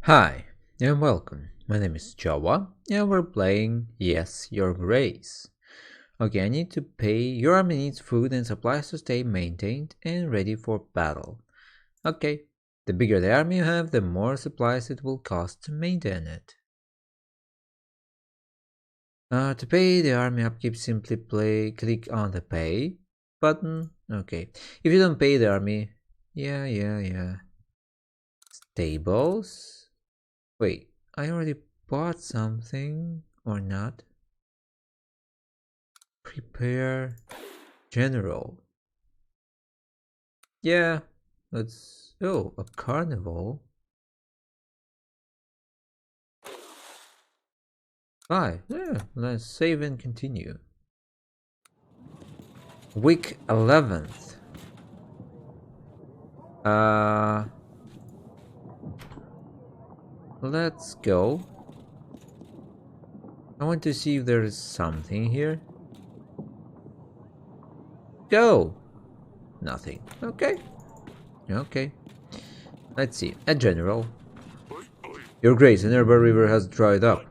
Hi and welcome. My name is Jawa and we're playing Yes, Your Grace. Okay, I need to pay. Your army needs food and supplies to stay maintained and ready for battle. Okay, the bigger the army you have, the more supplies it will cost to maintain it. To pay the army upkeep, simply click on the pay button. Okay, if you don't pay the army, yeah. Stables? Wait, I already bought something or not? Prepare general. Yeah, let's. Oh, a carnival. Bye. Yeah, let's save and continue. Week 11th. Uh, let's go. I want to see if there's something here. Go. Nothing. Okay. Okay. Let's see. A general. Your Grace, the nearby river has dried up.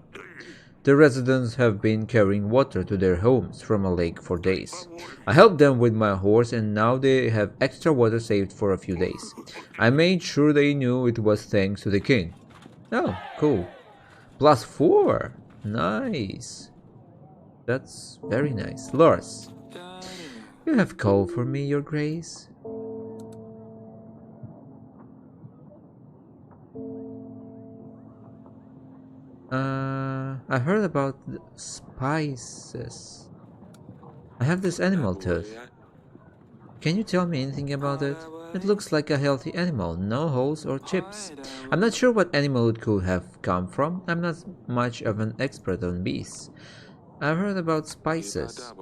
The residents have been carrying water to their homes from a lake for days. I helped them with my horse and now they have extra water saved for a few days. I made sure they knew it was thanks to the king. Oh, cool. +4. Nice. That's very nice. Lars, you have called for me, Your Grace? I heard about the spices. I have this animal tooth. Can you tell me anything about it? It looks like a healthy animal, no holes or chips. I'm not sure what animal it could have come from. I'm not much of an expert on beasts. I've heard about spices.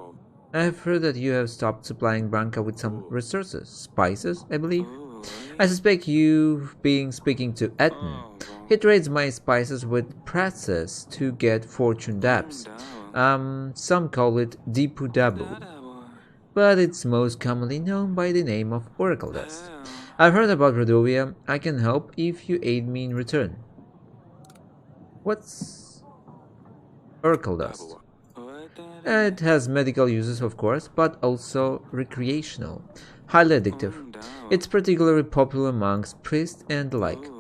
I've heard that you have stopped supplying Branca with some resources. Spices, I believe? I suspect you've been speaking to Etten. He trades my spices with Praxis to get fortune dabs. Some call it Deepu Dabu, but it's most commonly known by the name of Oracle Dust. I've heard about Rodovia. I can help if you aid me in return. What's Oracle Dust? It has medical uses, of course, but also recreational. Highly addictive. It's particularly popular amongst priests and the like.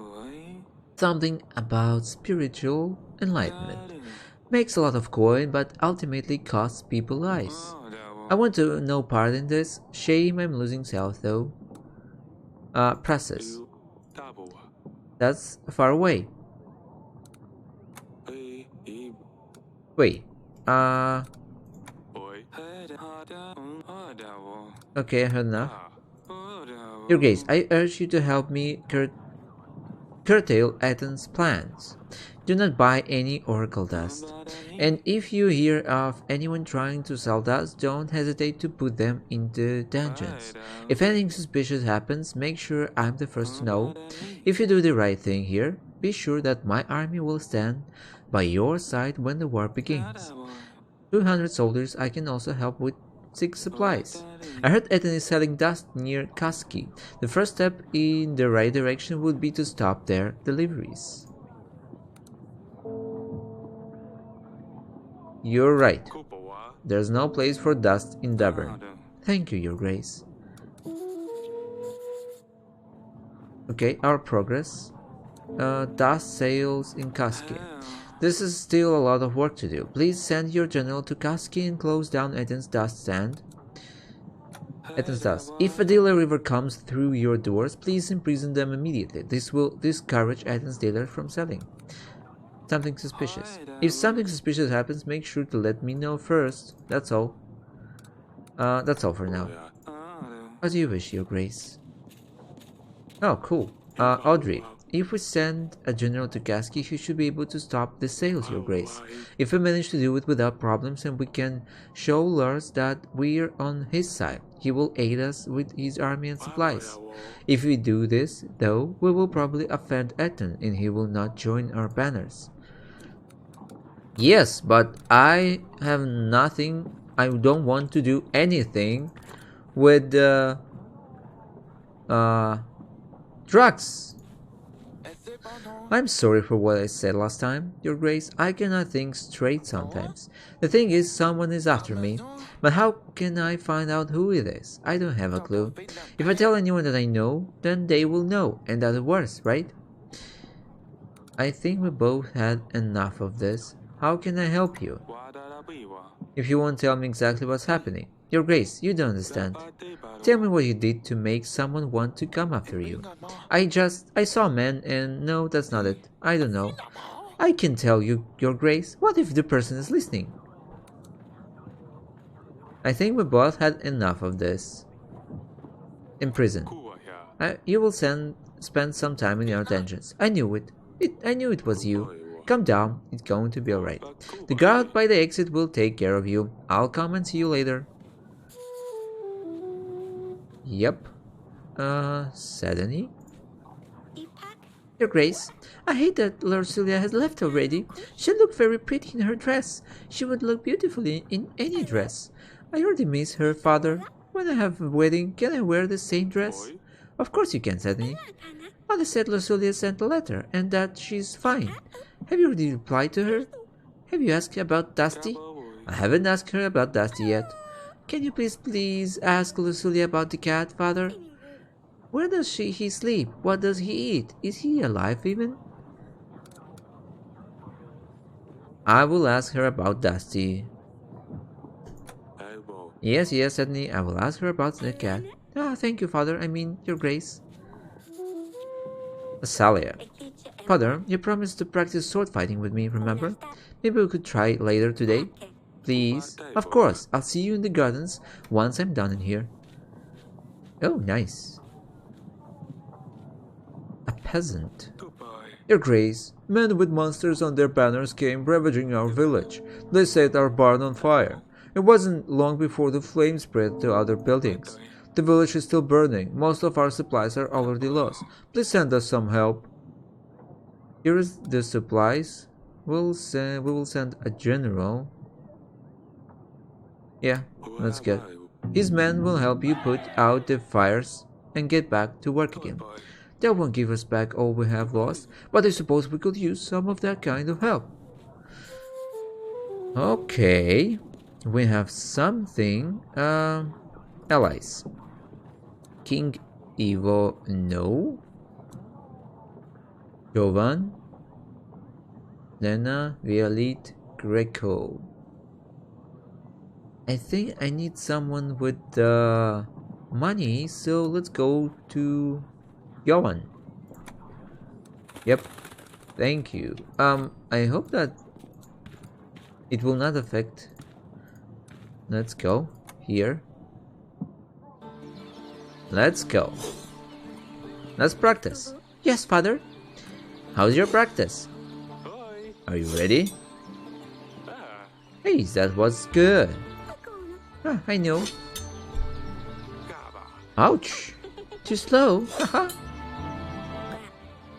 Something about spiritual enlightenment. Makes a lot of coin, but ultimately costs people lives. I want to no part in this. Shame I'm losing south though. Process. That's far away. Wait. Okay, I heard enough. Your Grace, I urge you to help me curtail Ethan's plans. Do not buy any oracle dust. And if you hear of anyone trying to sell dust, don't hesitate to put them into dungeons. If anything suspicious happens, make sure I'm the first to know. If you do the right thing here, be sure that my army will stand by your side when the war begins. 200 soldiers. I can also help with 6 supplies. I heard Ethan is selling dust near Kaski. The first step in the right direction would be to stop their deliveries. You're right. There's no place for dust in Davern. Thank you, Your Grace. Okay, our progress. Dust sales in Kaski. This is still a lot of work to do. Please send your general to Kaski and close down Eden's dust stand. Eden's dust. If a dealer ever comes through your doors, please imprison them immediately. This will discourage Eden's dealer from selling. Something suspicious. If something suspicious happens, make sure to let me know first. That's all. That's all for now. As you wish, Your Grace. Oh, cool. Audrey, if we send a general to Kaski, he should be able to stop the sales, Your Grace. If we manage to do it without problems and we can show Lars that we're on his side, he will aid us with his army and supplies. If we do this, though, we will probably offend Eton and he will not join our banners. Yes, but I have nothing. I don't want to do anything with drugs. I'm sorry for what I said last time, Your Grace. I cannot think straight sometimes. The thing is, someone is after me. But how can I find out who it is? I don't have a clue. If I tell anyone that I know, then they will know, and that's worse, right? I think we both had enough of this. How can I help you? If you won't tell me exactly what's happening. Your Grace, you don't understand. Tell me what you did to make someone want to come after you. I saw a man and no, that's not it. I don't know. I can tell you, Your Grace. What if the person is listening? I think we both had enough of this. In prison. You will spend some time in your dungeons. I knew it. I knew it was you. Calm down, it's going to be alright. The guard by the exit will take care of you. I'll come and see you later. Yep. Suddenly? Your Grace, I hate that Lucilia has left already. She looked very pretty in her dress. She would look beautifully in any dress. I already miss her, Father. When I have a wedding, can I wear the same dress? Of course you can, Suddenly. Mother said Lucilia sent a letter, and that she's fine. Have you already replied to her? Have you asked about Dusty? I haven't asked her about Dusty yet. Can you please ask Lucilia about the cat, Father? Where does he sleep? What does he eat? Is he alive even? I will ask her about Dusty. Yes, Suddenly I will ask her about the cat. Ah, thank you, Father. I mean, Your Grace. Asalia. Father, you promised to practice sword fighting with me, remember? Maybe we could try it later today? Please? Of course, I'll see you in the gardens once I'm done in here. Oh, nice. A peasant. Your Grace, men with monsters on their banners came ravaging our village. They set our barn on fire. It wasn't long before the flames spread to other buildings. The village is still burning. Most of our supplies are already lost. Please send us some help. Here is the supplies. We will send a general. Yeah, that's good. His men will help you put out the fires and get back to work again. They won't give us back all we have lost, but I suppose we could use some of that kind of help. Okay, we have something. Allies. King Ivo, no. Jovan, Lena, Violet, Greco. I think I need someone with the money, so let's go to Jovan. Yep, thank you. I hope that it will not affect. Let's go here. Let's go. Let's practice. Yes, Father. How's your practice? Are you ready? Hey, that was good. Ah, I know. Ouch. Too slow. Haha.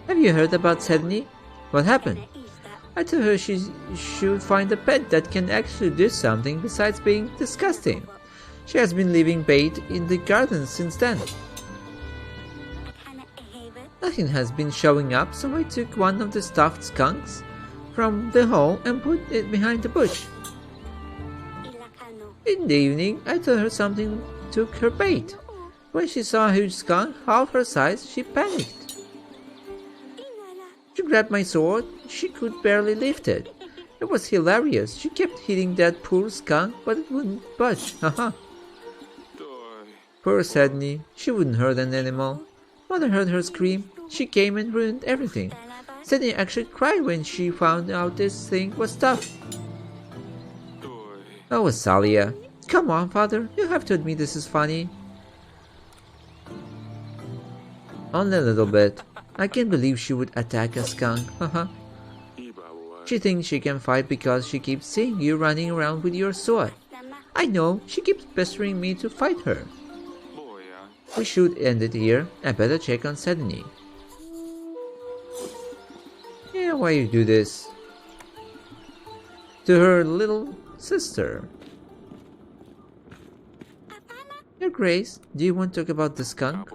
Have you heard about Sedney? What happened? I told her she should find a pet that can actually do something besides being disgusting. She has been leaving bait in the garden since then. Nothing has been showing up, so I took one of the stuffed skunks from the hole and put it behind the bush. In the evening, I told her something took her bait. When she saw a huge skunk, half her size, she panicked. She grabbed my sword. She could barely lift it. It was hilarious. She kept hitting that poor skunk, but it wouldn't budge. Haha. Poor Sedney. She wouldn't hurt an animal. Mother heard her scream. She came and ruined everything. Sedney actually cried when she found out this thing was tough. Oh, Asalia. Come on, Father. You have to admit this is funny. Only a little bit. I can't believe she would attack a skunk. Haha. She thinks she can fight because she keeps seeing you running around with your sword. I know. She keeps pestering me to fight her. We should end it here. I better check on Sedney. Yeah, why you do this? To her little sister. Your Grace, do you want to talk about the skunk?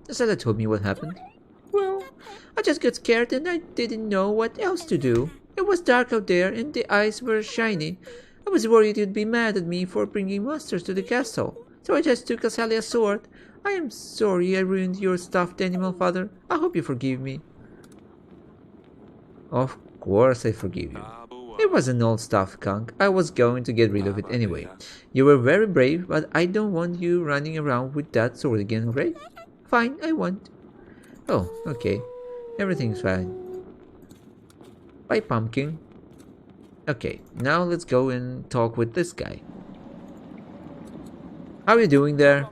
Asada told me what happened. Well, I just got scared and I didn't know what else to do. It was dark out there and the eyes were shiny. I was worried you'd be mad at me for bringing monsters to the castle, so I just took Azalea's sword. I am sorry I ruined your stuffed animal, Father. I hope you forgive me. Of course I forgive you. It was an old stuffed conch. I was going to get rid of it anyway. You were very brave, but I don't want you running around with that sword again, right? Fine, I won't. Oh, okay. Everything's fine. Bye, pumpkin. Okay, now let's go and talk with this guy. How are you doing there?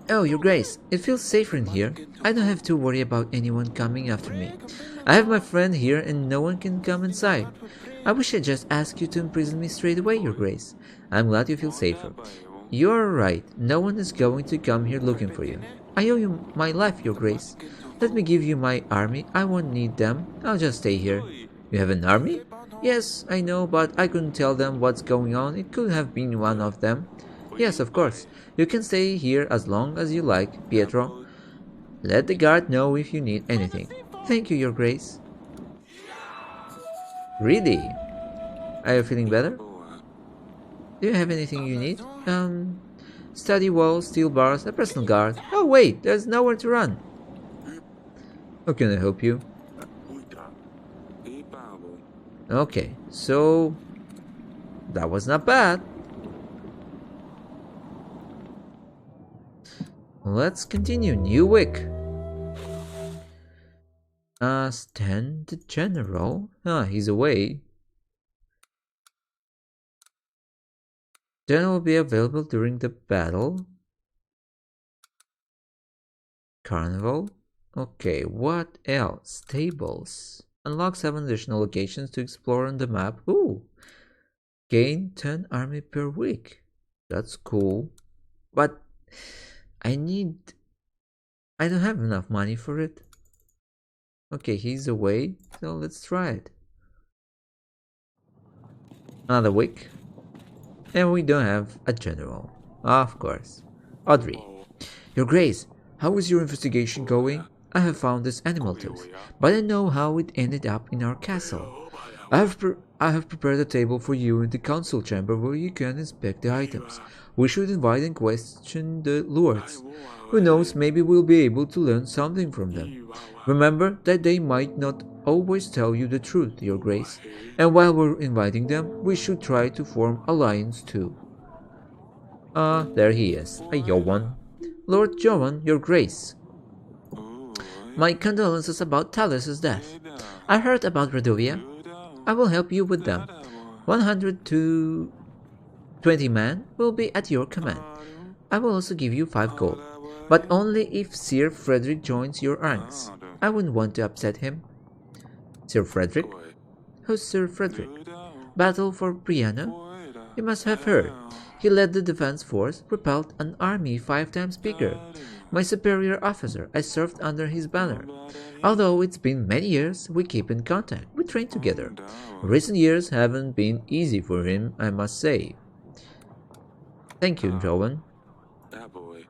Oh, Your Grace, it feels safer in here. I don't have to worry about anyone coming after me. I have my friend here and no one can come inside. I wish I'd just asked you to imprison me straight away, Your Grace. I'm glad you feel safer. You're right, no one is going to come here looking for you. I owe you my life, Your Grace. Let me give you my army. I won't need them. I'll just stay here. You have an army? Yes, I know, but I couldn't tell them what's going on. It could have been one of them. Yes, of course. You can stay here as long as you like, Pietro. Let the guard know if you need anything. Thank you, Your Grace. Really? Are you feeling better? Do you have anything you need? Study walls, steel bars, a personal guard. Oh wait, there's nowhere to run. How can I help you? Okay, so that was not bad. Let's continue. New week. Stan the General. He's away. General will be available during the battle. Carnival. Okay, what else? Stables. Unlock 7 additional locations to explore on the map. Ooh. Gain 10 army per week. That's cool. But I don't have enough money for it. Okay, he's away, so let's try it. Another week. And we don't have a general. Of course. Audrey. Your Grace, how is your investigation going? I have found this animal tooth, but I know how it ended up in our castle. I have prepared a table for you in the council chamber where you can inspect the items. We should invite and question the lords. Who knows, maybe we'll be able to learn something from them. Remember that they might not always tell you the truth, Your Grace, and while we're inviting them, we should try to form alliance too. There he is, a Johan. Lord Johan, Your Grace. My condolences about Talus's death. I heard about Redovia. I will help you with them. 100 to 20 men will be at your command. I will also give you 5 gold, but only if Sir Frederick joins your ranks. I wouldn't want to upset him. Sir Frederick? Who's Sir Frederick? Battle for Brianna? You must have heard. He led the defense force, repelled an army 5 times bigger. My superior officer, I served under his banner. Although it's been many years, we keep in contact. We train together. Recent years haven't been easy for him, I must say. Thank you, Johan.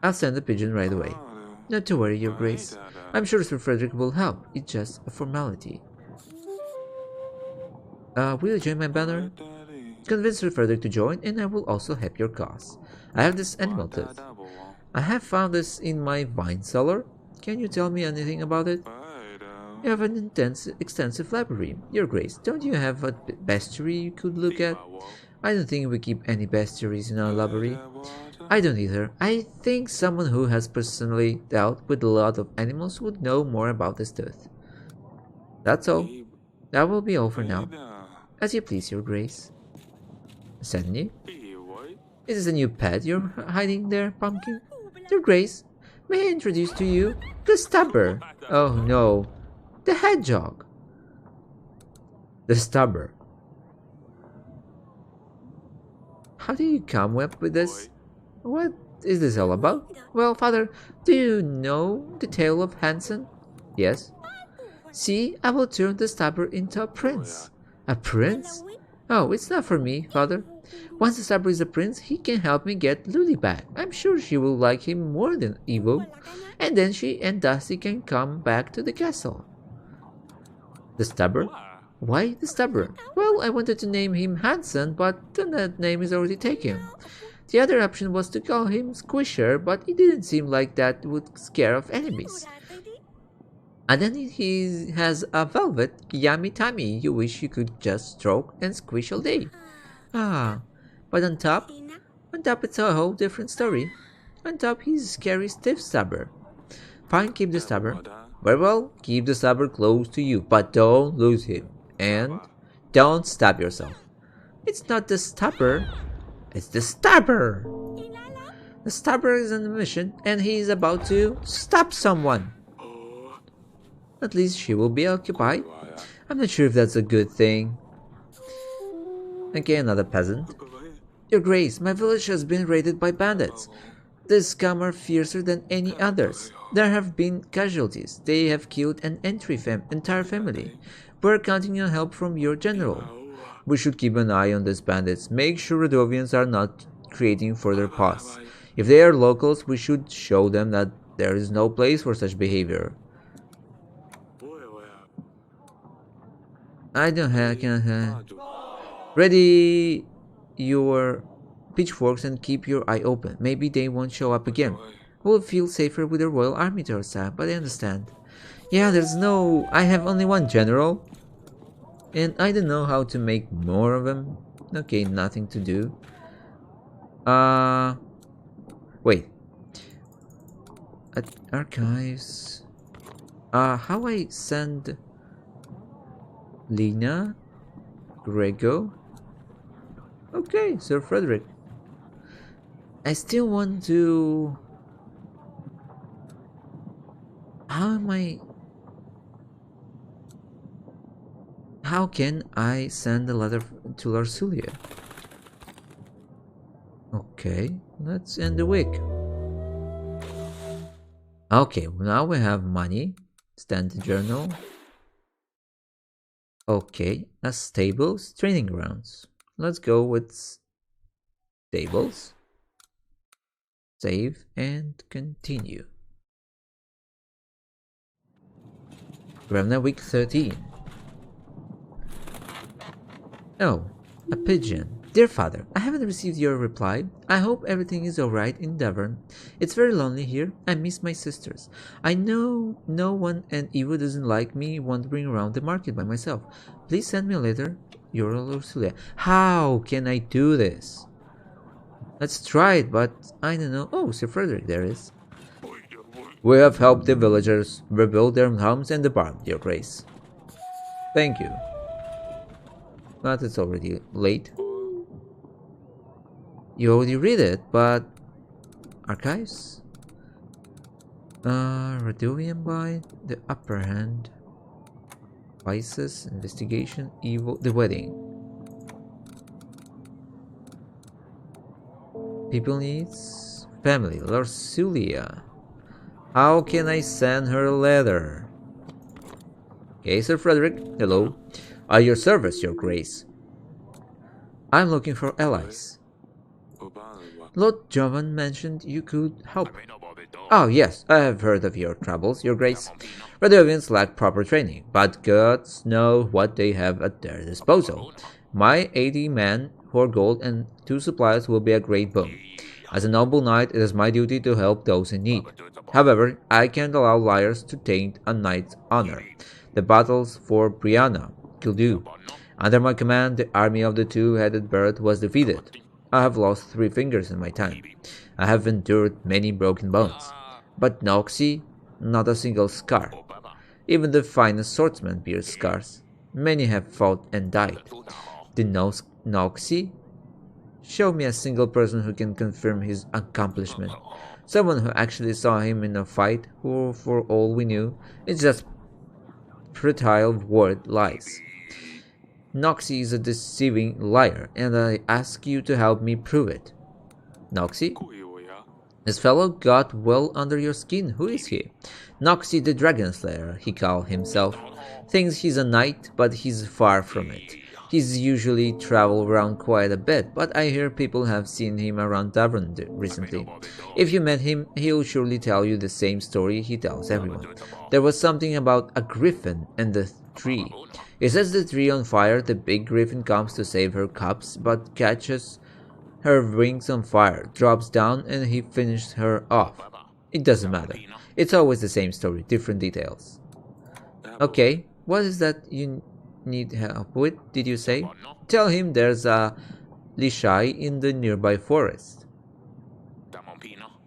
I'll send the pigeon right away. Not to worry, Your Grace. I'm sure Sir Frederick will help. It's just a formality. Will you join my banner? Convince Sir Frederick to join, and I will also help your cause. I have this animal tooth. I have found this in my vine cellar. Can you tell me anything about it? You have an extensive library. Your Grace, don't you have a bestiary you could look at? I don't think we keep any bestiaries in our library. I don't either. I think someone who has personally dealt with a lot of animals would know more about this tooth. That's all. That will be all for now. As you please, Your Grace. Suddenly? Is this a new pet you're hiding there, Pumpkin? Your Grace, may I introduce to you the Stubber? Oh no, the Hedgehog. The Stubber. How did you come up with this? What is this all about? Well, Father, do you know the tale of Hansen? Yes. See, I will turn the Stubber into a prince. A prince? Oh, it's not for me, Father. Once the Stubber is a prince, he can help me get Luli back. I'm sure she will like him more than Evo. And then she and Dusty can come back to the castle. The Stabber? Why the Stabber? Well, I wanted to name him Hanson, but that name is already taken. The other option was to call him Squisher, but it didn't seem like that would scare off enemies. And then he has a velvet yummy tummy you wish you could just stroke and squish all day. Ah, but on top it's a whole different story. On top he's scary stiff Stabber. Fine, keep the Stabber. Very well, keep the Stabber close to you, but don't lose him. And don't stab yourself. It's not the Stabber, it's the Stabber. The Stabber is on a mission and he is about to stab someone. At least she will be occupied. I'm not sure if that's a good thing. Okay, another peasant. Your Grace, my village has been raided by bandits. These scum are fiercer than any others. There have been casualties. They have killed an entire family. We're counting on help from your general. We should keep an eye on these bandits. Make sure Radovians are not creating further pause. If they are locals, we should show them that there is no place for such behavior. I don't have... Ready your pitchforks and keep your eye open. Maybe they won't show up again. We'll feel safer with a royal army to our side, but I understand. Yeah, I have only one general. And I don't know how to make more of them. Okay, nothing to do. Wait. At archives. How I send Lena? Grego? Okay, Sir Frederick. I still want to... How can I send a letter to Larsulia? Okay, let's end the week. Okay, now we have money. Stand journal. Okay, as stables, training grounds. Let's go with stables. Save and continue. Grevna week 13. Oh, a pigeon. Dear father, I haven't received your reply. I hope everything is alright in Devon. It's very lonely here. I miss my sisters. I know no one and Evo doesn't like me wandering around the market by myself. Please send me a letter. Your Ursulia. How can I do this? Let's try it, but I don't know. Oh, Sir Frederick, there is. We have helped the villagers rebuild their homes and the barn, Your Grace. Thank you. But it's already late. You already read it, but... Archives? Radovian Bind, the upper hand. Vices, investigation, evil, the wedding. People needs, family, Larsulia. How can I send her a letter? Okay, Sir Frederick, hello. At your service, Your Grace. I'm looking for allies. Lord Jovan mentioned you could help. Oh yes, I have heard of your troubles, Your Grace. Radovians lack proper training, but gods know what they have at their disposal. My 80 men, 4 gold, and 2 supplies will be a great boon. As a noble knight, it is my duty to help those in need. However, I can't allow liars to taint a knight's honor. The battles for Brianna, Kildu. Under my command, the army of the two-headed bird was defeated. I have lost 3 fingers in my time. I have endured many broken bones. But Noxie, not a single scar. Even the finest swordsman bears scars. Many have fought and died. The Noxie? Show me a single person who can confirm his accomplishment. Someone who actually saw him in a fight, who, for all we knew, is just fertile word lies. Noxie is a deceiving liar, and I ask you to help me prove it. Noxie? This fellow got well under your skin. Who is he? Noxie the Dragon Slayer, he calls himself. Thinks he's a knight, but he's far from it. He's usually traveled around quite a bit, but I hear people have seen him around Davron recently. If you met him, he'll surely tell you the same story he tells everyone. There was something about a griffin and the tree. He sets the tree on fire. The big griffin comes to save her cubs, but catches her wings on fire, drops down, and he finishes her off. It doesn't matter. It's always the same story, different details. Okay, what is that you need help with, did you say? Tell him there's a Lishai in the nearby forest.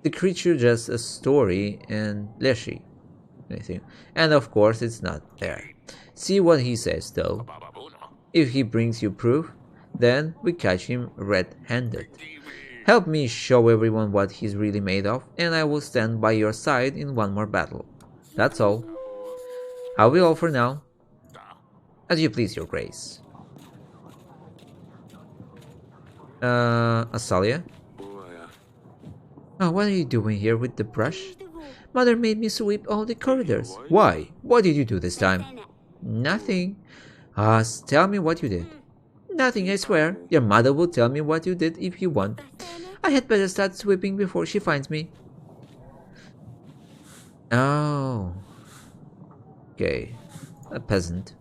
The creature just a story and Leshi. Anything. And of course it's not there. See what he says though. If he brings you proof, then we catch him red-handed. Help me show everyone what he's really made of, and I will stand by your side in one more battle. That's all. I'll be all for now. As you please, your grace. Asalia? Oh, what are you doing here with the brush? Mother made me sweep all the corridors. Why? What did you do this time? Nothing. Tell me what you did. Nothing, I swear. Your mother will tell me what you did if you want. I had better start sweeping before she finds me. Oh. Okay. A peasant.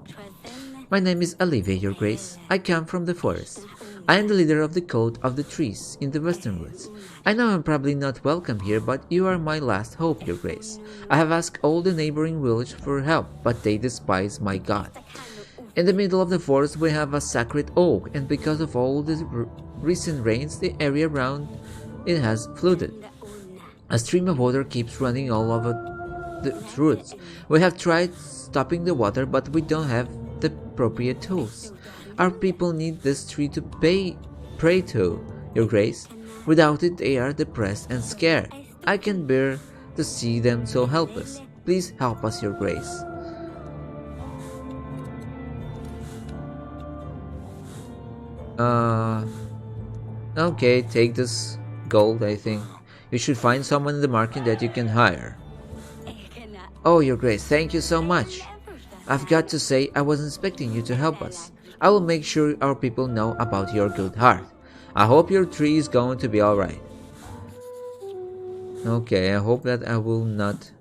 My name is Olivia, your grace. I come from the forest. I am the leader of the Code of the Trees in the Western Woods. I know I'm probably not welcome here, but you are my last hope, your grace. I have asked all the neighboring villages for help, but they despise my god. In the middle of the forest we have a sacred oak, and because of all the recent rains, the area around it has flooded. A stream of water keeps running all over the roots. We have tried stopping the water, but we don't have the appropriate tools. Our people need this tree to pray to, your grace. Without it, they are depressed and scared. I can bear to see them so helpless. Please help us, your grace. Okay, take this gold, I think. You should find someone in the market that you can hire. Oh, your grace, thank you so much. I've got to say, I wasn't expecting you to help us. I will make sure our people know about your good heart. I hope your tree is going to be alright. Okay, I hope that I will not...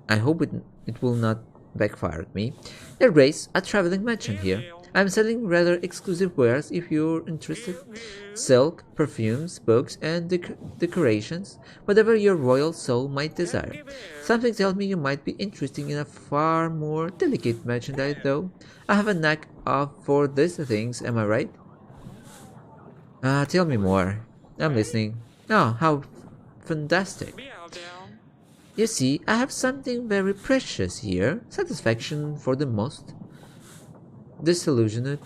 I hope it will not backfire at me. Your grace, a traveling merchant here. I'm selling rather exclusive wares if you're interested. Silk, perfumes, books, and decorations, whatever your royal soul might desire. Something tells me you might be interested in a far more delicate merchandise though. I have a knack for these things, am I right? Tell me more. I'm listening. Oh, how fantastic. You see, I have something very precious here. Satisfaction for the most disillusioned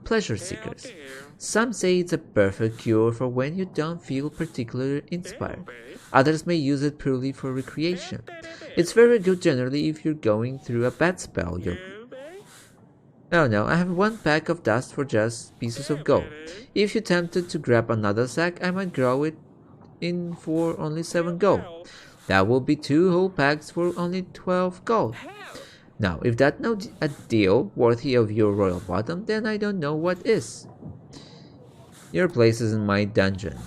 pleasure seekers. Some say it's a perfect cure for when you don't feel particularly inspired. Others may use it purely for recreation. It's very good generally if you're going through a bad spell. Oh no, I have one pack of dust for just pieces of gold. If you're tempted to grab another sack, I might grow it in for only 7 gold. That will be 2 whole packs for only 12 gold. Now, if that's not a deal worthy of your royal bottom, then I don't know what is. Your place is in my dungeon.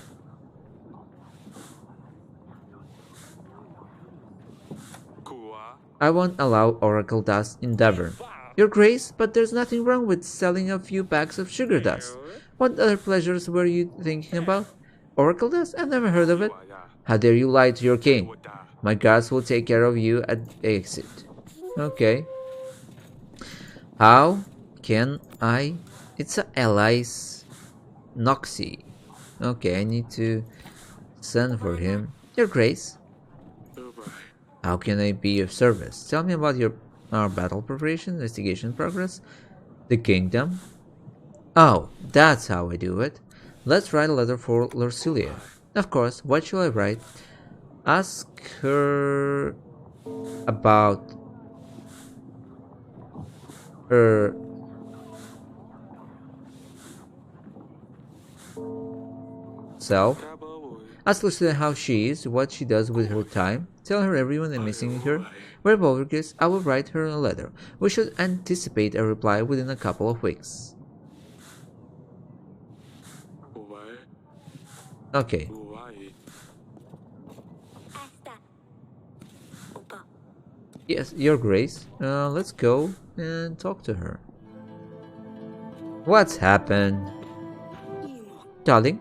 I won't allow oracle dust in Davern. Your grace, but there's nothing wrong with selling a few bags of sugar dust. What other pleasures were you thinking about? Oracle dust? I've never heard of it. How dare you lie to your king? My guards will take care of you at the exit. Okay. How can I? It's a allies Noxy. Okay, I need to send for him. Your grace. How can I be of service? Tell me about our battle preparation, investigation progress, the kingdom. Oh, that's how I do it. Let's write a letter for Lorcilia. Of course, what shall I write? Ask her about her self. Ask Lucilla how she is, what she does with her time. Tell her everyone I'm missing her. Where Bulwark is, I will write her a letter. We should anticipate a reply within a couple of weeks. Okay. Yes, Your Grace. Let's go and talk to her. What's happened? Darling?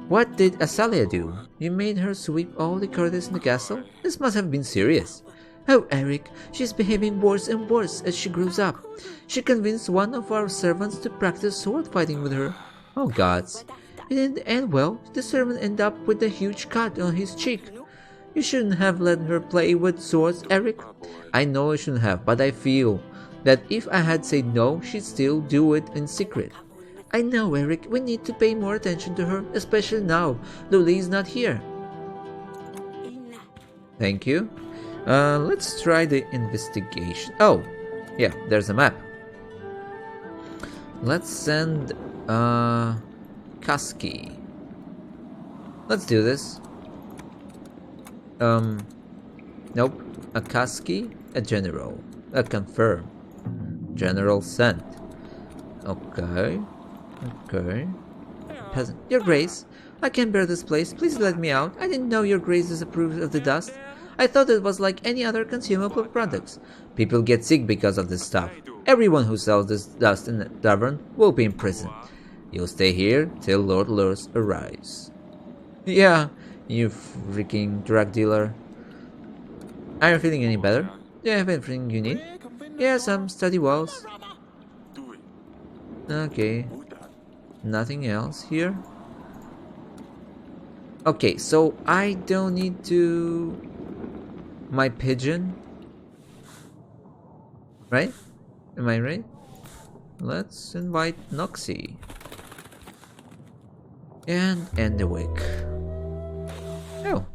What did Asalia do? You made her sweep all the corridors in the castle? This must have been serious. Oh, Eric, she's behaving worse and worse as she grows up. She convinced one of our servants to practice sword fighting with her. Oh gods. It didn't end well. The servant ended up with a huge cut on his cheek. You shouldn't have let her play with swords, Eric. I know I shouldn't have, but I feel that if I had said no, she'd still do it in secret. I know, Eric, we need to pay more attention to her, especially now Luli's not here. Thank you. Let's try the investigation. Oh, yeah, there's a map. Let's send Kaski. Let's do this. Nope. A Kaski, a general. A confirm. General sent. Okay. Okay. Peasant. Your Grace, I can't bear this place. Please let me out. I didn't know Your Grace disapproved of the dust. I thought it was like any other consumable products. People get sick because of this stuff. Everyone who sells this dust in the tavern will be in prison. You'll stay here till Lord Lurs arrives. Yeah, you freaking drug dealer. Are you feeling any better? Do you have everything you need? Yeah, some study walls. Okay. Nothing else here? Okay, so I don't need to... My pigeon? Right? Am I right? Let's invite Noxie. And end the week. Oh.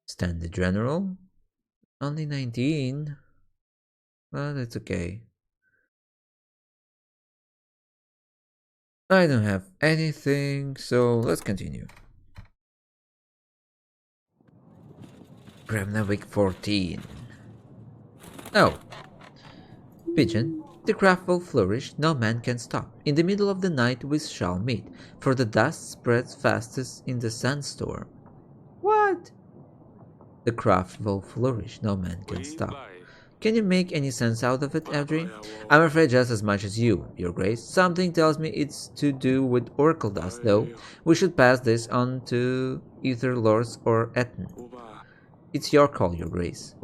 Stand the general. Only 19. Well, that's okay. I don't have anything, so let's continue. Gremna 14. Oh. Pigeon, the craft will flourish, no man can stop. In the middle of the night we shall meet, for the dust spreads fastest in the sandstorm. What? The craft will flourish, no man can stop. Can you make any sense out of it, Audrey? I'm afraid just as much as you, Your Grace. Something tells me it's to do with oracle dust, though. We should pass this on to either Lurs or Etten. It's your call, Your Grace.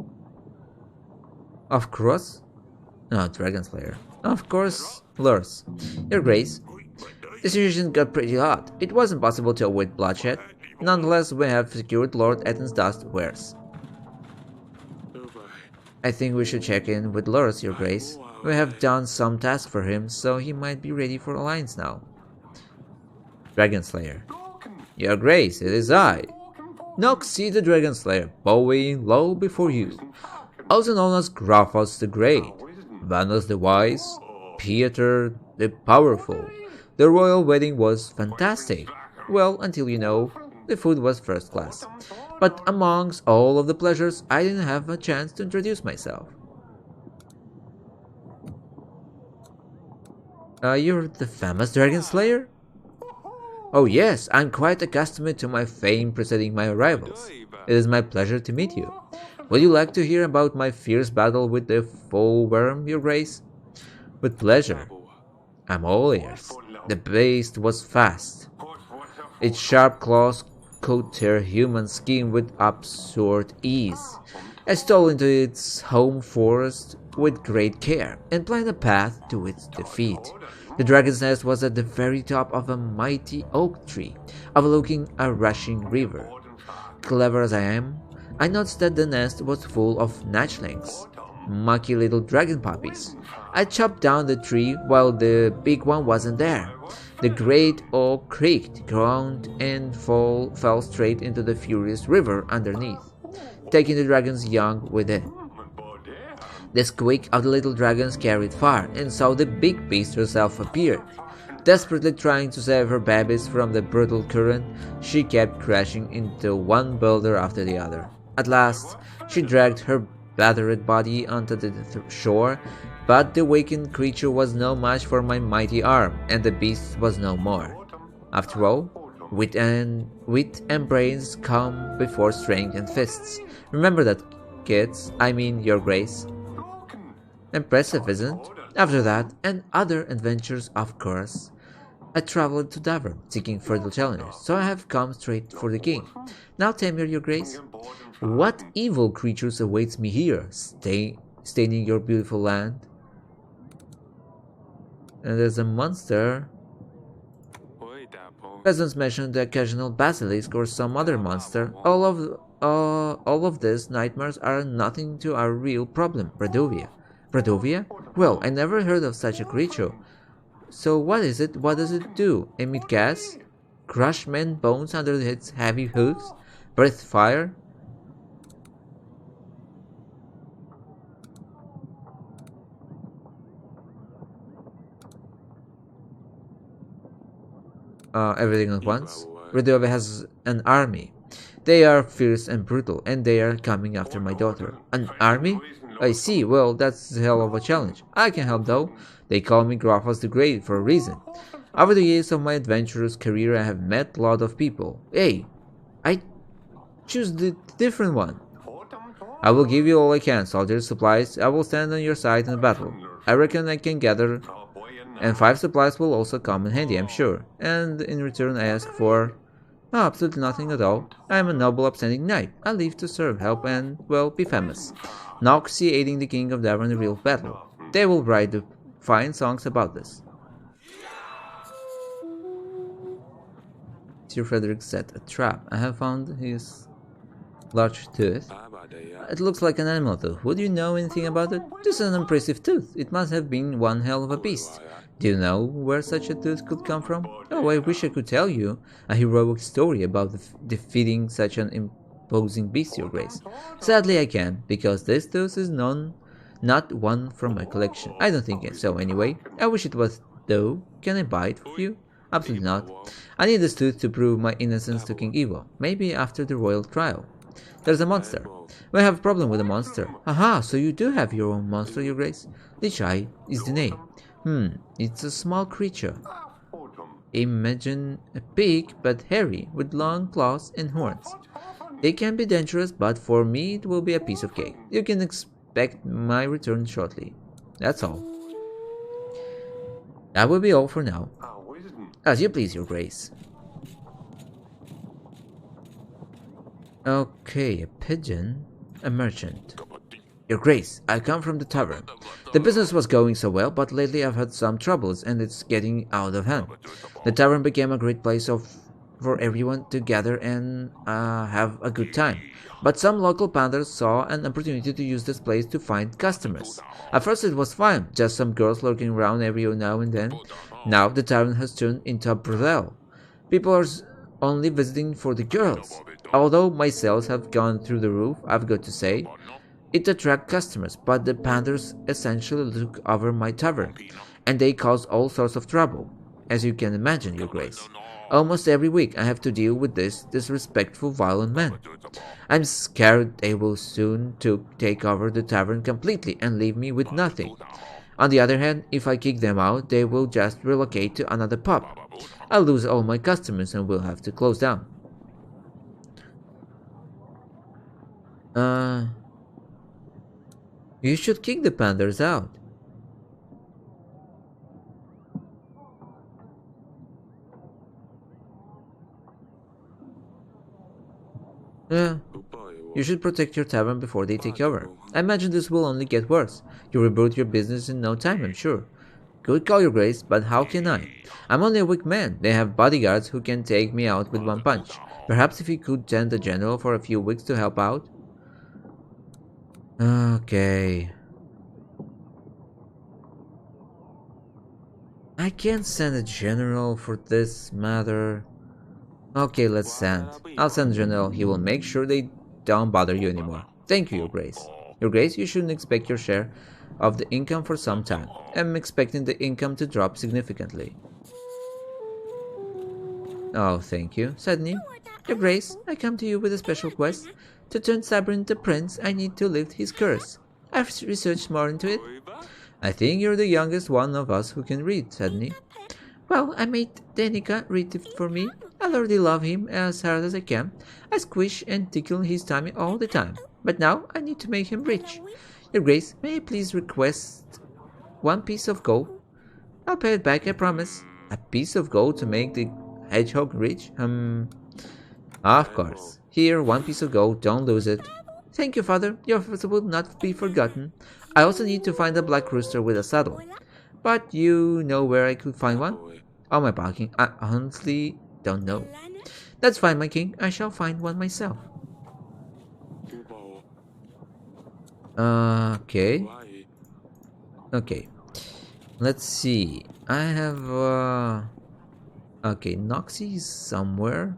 Of course? No, Dragon Slayer. Of course, Lurs. Your Grace. The situation got pretty hot. It wasn't possible to avoid bloodshed. Nonetheless, we have secured Lord Etten's dust wares. I think we should check in with Lurs, Your Grace. We have done some tasks for him, so he might be ready for alliance now. Dragon Slayer. Your Grace, it is I. Noxie the Dragon Slayer, bowing low before you. Also known as Grafos the Great, Vanos the Wise, Pieter the Powerful. The royal wedding was fantastic. Well, until you know, the food was first class. But amongst all of the pleasures, I didn't have a chance to introduce myself. You're the famous Dragon Slayer? Oh yes, I'm quite accustomed to my fame preceding my arrivals. It is my pleasure to meet you. Would you like to hear about my fierce battle with the foul worm, Your Grace? With pleasure. I'm all ears. The beast was fast. Its sharp claws could tear human skin with absurd ease. I stole into its home forest with great care and planned a path to its defeat. The dragon's nest was at the very top of a mighty oak tree, overlooking a rushing river. Clever as I am, I noticed that the nest was full of hatchlings, mucky little dragon puppies. I chopped down the tree while the big one wasn't there. The great oak creaked, groaned, and fell straight into the furious river underneath, taking the dragon's young with it. The squeak of the little dragons carried far, and so the big beast herself appeared. Desperately trying to save her babies from the brutal current, she kept crashing into one boulder after the other. At last, she dragged her battered body onto the shore, but the weakened creature was no match for my mighty arm, and the beast was no more. After all, Wit and brains come before strength and fists. Remember that, kids. I mean, your grace. Impressive, isn't it? After that, and other adventures, of course, I traveled to Davern, seeking further challenges, so I have come straight for the king. Now tell me, your grace, what evil creatures awaits me here, staining your beautiful land? And there's a monster. Peasants mentioned the occasional basilisk or some other monster. All of these nightmares are nothing to our real problem, Bradovia. Bradovia? Well, I never heard of such a creature. So what is it? What does it do? Emit gas? Crush men's bones under its heavy hooves? Breathe fire? Everything at once? Bradovia has an army. They are fierce and brutal, and they are coming after my daughter. An army? I see. Well, that's a hell of a challenge. I can help, though. They call me Grafos the Great for a reason. Over the years of my adventurous career, I have met a lot of people. Hey, I choose the different one. I will give you all I can, soldiers, supplies. I will stand on your side in the battle. I reckon I can gather, and 5 supplies will also come in handy, I'm sure. And in return, I ask for absolutely nothing at all. I am a noble, upstanding knight. I live to serve, help, and, well, be famous. Noxie aiding the king of Davern in a real battle. They will write the fine songs about this. Sir Frederick set a trap. I have found his large tooth. It looks like an animal tooth. Would you know anything about it? This is an impressive tooth. It must have been one hell of a beast. Do you know where such a tooth could come from? Oh, I wish I could tell you a heroic story about defeating such an imposing beast, your grace. Sadly, I can't, because this tooth is not one from my collection. I don't think so, anyway. I wish it was, though. Can I buy it for you? Absolutely not. I need this tooth to prove my innocence to King Evo. Maybe after the royal trial. There's a monster. We have a problem with a monster. Aha, so you do have your own monster, your grace. Lichai is the name. It's a small creature. Imagine a pig, but hairy, with long claws and horns. They can be dangerous, but for me it will be a piece of cake. You can expect my return shortly. That's all. That will be all for now. As you please, your grace. Okay, a pigeon, a merchant. Your grace, I come from the tavern. The business was going so well, but lately I've had some troubles and it's getting out of hand. The tavern became a great place for everyone to gather and have a good time. But some local pandas saw an opportunity to use this place to find customers. At first it was fine, just some girls lurking around every now and then. Now the tavern has turned into a brothel. People are only visiting for the girls. Although my sales have gone through the roof, I've got to say, it attracts customers, but the pandas essentially took over my tavern, and they cause all sorts of trouble, as you can imagine, your grace. Almost every week I have to deal with this disrespectful, violent man. I'm scared they will soon take over the tavern completely and leave me with nothing. On the other hand, if I kick them out, they will just relocate to another pub. I'll lose all my customers and will have to close down. You should kick the pandas out. Yeah, you should protect your tavern before they take over. I imagine this will only get worse. You'll reboot your business in no time, I'm sure. Good call, your grace, but how can I? I'm only a weak man. They have bodyguards who can take me out with one punch. Perhaps if you could send the general for a few weeks to help out? Okay. I can't send a general for this matter. Okay, let's send. I'll send the general. He will make sure they don't bother you anymore. Thank you, your grace. Your grace, you shouldn't expect your share of the income for some time. I'm expecting the income to drop significantly. Oh, thank you, said Nim. Your grace, I come to you with a special quest. To turn Sabrin into prince, I need to lift his curse. I've researched more into it. I think you're the youngest one of us who can read, said Nim. Well, I made Danica read it for me. I already love him as hard as I can. I squish and tickle his tummy all the time. But now I need to make him rich. Your Grace, may I please request 1 piece of gold? I'll pay it back, I promise. A piece of gold to make the hedgehog rich? Of course. Here, 1 piece of gold, don't lose it. Thank you, Father. Your offer will not be forgotten. I also need to find a black rooster with a saddle. But you know where I could find one? Oh, my barking. I honestly don't know. That's fine, my king. I shall find one myself. Okay. Okay. Let's see. I have, okay, Noxie is somewhere.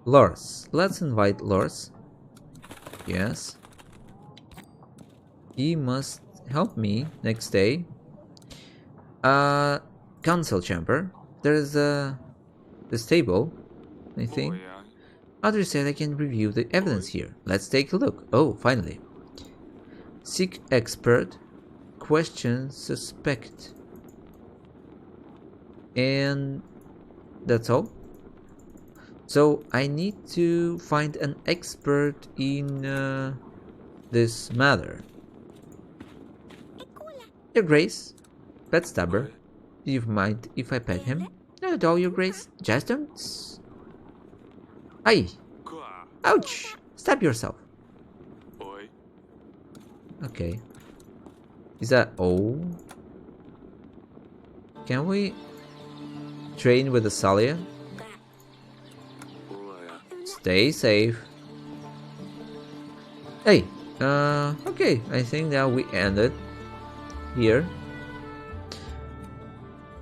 Lors. Let's invite Lors. Yes. He must help me next day. Council chamber. There's a stable, I think. Others said I can review the evidence here. Let's take a look. Oh, finally. Seek expert. Question suspect. And that's all. So I need to find an expert in this matter. Your Grace, pet Stabber. Do you mind if I pet him? Not at all, Your Grace. Just don't. Aye. Ouch! Stab yourself. Okay. Is that all? Can we train with the Salia? Stay safe. Hey, okay, I think that we ended here.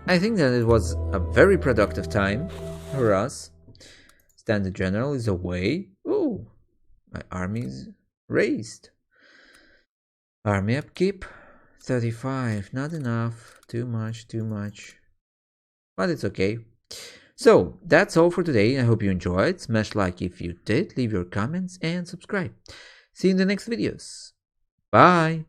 I think that it was a very productive time for us. Standard General is away. Ooh, my army is raised. Army upkeep, 35, not enough, too much, but it's okay. So, that's all for today. I hope you enjoyed. Smash like if you did, leave your comments and subscribe. See you in the next videos. Bye!